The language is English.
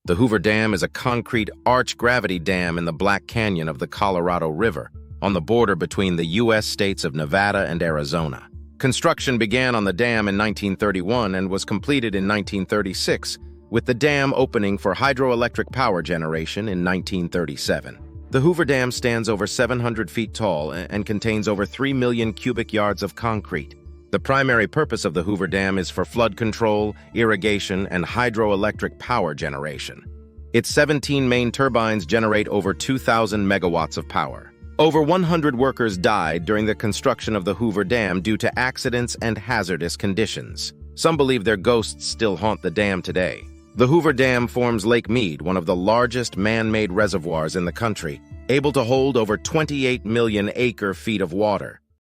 The Hoover Dam is a concrete arch-gravity dam in the Black Canyon of the Colorado River, on the border between the U.S. states of Nevada and Arizona. Construction began on the dam in 1931 and was completed in 1936, with the dam opening for hydroelectric power generation in 1937. The Hoover Dam stands over 700 feet tall and contains over 3 million cubic yards of concrete. The primary purpose of the Hoover Dam is for flood control, irrigation, and hydroelectric power generation. Its 17 main turbines generate over 2,000 megawatts of power. Over 100 workers died during the construction of the Hoover Dam due to accidents and hazardous conditions. Some believe their ghosts still haunt the dam today. The Hoover Dam forms Lake Mead, one of the largest man-made reservoirs in the country, able to hold over 28 million acre-feet of water.